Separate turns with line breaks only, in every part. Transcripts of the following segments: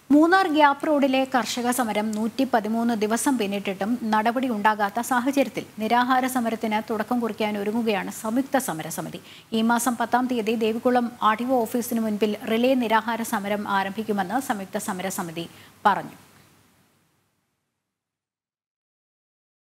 Munnar gap റോഡിലെ കർഷക സമരം 113 ദിവസം പിന്നിട്ടിട്ടും നടപടി ഉണ്ടാകാത്ത സാഹചര്യത്തിൽ നിരാഹാര സമരത്തിന് തുടക്കം കുറിക്കാൻ ഒരുങ്ങുകയാണ് സംയുക്ത സമരസമിതി. ഈ മാസം 10-ാം തീയതി ദേവികുളം ആർടിഒ ഓഫീസിന് മുൻപിൽ റിലേ നിരാഹാര സമരം ആരംഭിക്കുമെന്ന് സംയുക്ത സമരസമിതി പറഞ്ഞു.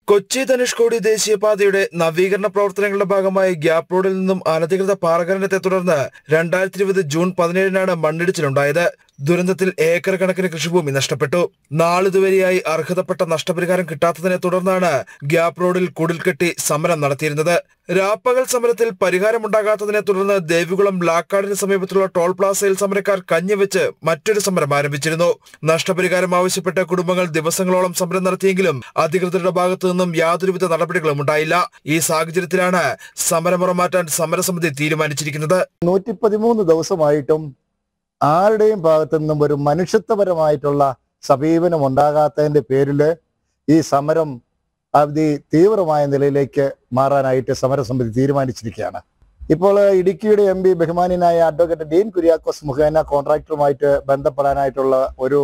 കൊച്ചി ധനുഷ്കോടി ദേശീയപാതയുടെ നവീകരണ പ്രവർത്തനങ്ങളുടെ ഭാഗമായി ഗ്യാപ്പ് റോഡിൽ നിന്നും അനധികൃത പാറഖനനത്തെ തുടർന്ന് 2020 ജൂൺ 17-നാണ് മണ്ണിടിച്ചിലുണ്ടായത്. ദുരന്തത്തിൽ ഏക്കർ കണക്കിന് കൃഷിഭൂമി നഷ്ടപ്പെട്ടു. നാളിതുവരെയായി അർഹതപ്പെട്ട നഷ്ടപരിഹാരം കിട്ടാത്തതിനെ തുടർന്നാണ് ഗ്യാപ്പ് റോഡിൽ കുടിൽകെട്ടി സമരം നടത്തിയിരുന്നത്. രാപ്പകൽ സമരത്തിൽ പരിഹാരമുണ്ടാകാത്തതിനെ തുടർന്ന് ദേവികുളം ബ്ലാക്കാടിന് സമീപത്തുള്ള ടോൾ പ്ലാസയിൽ സമരക്കാർ കഞ്ഞിവെച്ച് മറ്റൊരു സമരം ആരംഭിച്ചിരുന്നു. നഷ്ടപരിഹാരം ആവശ്യപ്പെട്ട കുടുംബങ്ങൾ ദിവസങ്ങളോളം സമരം നടത്തിയെങ്കിലും അധികൃതരുടെ ഭാഗത്തു നിന്നും യാതൊരുവിധ നടപടികളും ഉണ്ടായില്ല. ഈ സാഹചര്യത്തിലാണ് സമരമുറ മാറ്റാൻ സമരസമിതി തീരുമാനിച്ചിരിക്കുന്നത്.
113 ദിവസമായിട്ടും ആരുടെയും ഭാഗത്തു നിന്നും ഒരു മനുഷ്യത്വപരമായിട്ടുള്ള സമീപനം ഉണ്ടാകാത്തതിന്റെ പേരിൽ ഈ സമരം തീവ്രമായ നിലയിലേക്ക് മാറാനായിട്ട് സമരസമിതി തീരുമാനിച്ചിരിക്കുകയാണ്. ഇപ്പോൾ ഇടുക്കിയുടെ MP ബഹുമാന്യനായ അഡ്വക്കേറ്റ് ഡീൻ കുര്യാക്കോസ് മുഖേന കോൺട്രാക്ടറുമായിട്ട് ബന്ധപ്പെടാനായിട്ടുള്ള ഒരു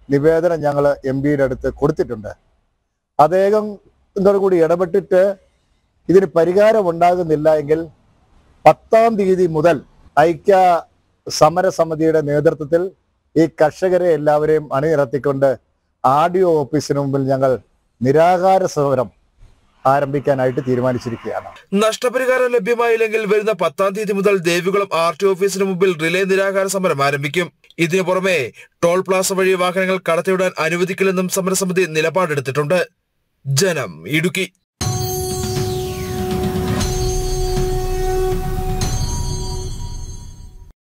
നിവേദനം ഞങ്ങൾ MPയുടെ അടുത്ത് കൊടുത്തിട്ടുണ്ട്. അദ്ദേഹം കൂടി ഇടപെട്ടിട്ട് ഇതിന് പരിഹാരം ഉണ്ടാകുന്നില്ല എങ്കിൽ 10-ാം തീയതി മുതൽ ഐക്യ സമരസമിതിയുടെ നേതൃത്വത്തിൽ ഈ കർഷകരെ എല്ലാവരെയും അണിനിരത്തിക്കൊണ്ട് ആർടിഒ ഓഫീസിന് മുമ്പിൽ ഞങ്ങൾ നിരാഹാര സമരം ആരംഭിക്കാനായിട്ട് തീരുമാനിച്ചിരിക്കുകയാണ്.
നഷ്ടപരിഹാരം ലഭ്യമായില്ലെങ്കിൽ വരുന്ന 10-ാം തീയതി മുതൽ ദേവികുളം ആർടിഒ ഓഫീസിന് മുമ്പിൽ റിലേ നിരാഹാര സമരം ആരംഭിക്കും. ഇതിനു പുറമെ ടോൾ പ്ലാസ വഴി വാഹനങ്ങൾ കടത്തിവിടാൻ അനുവദിക്കില്ലെന്നും സമരസമിതി നിലപാടെടുത്തിട്ടുണ്ട്. ജനം, ഇടുക്കി.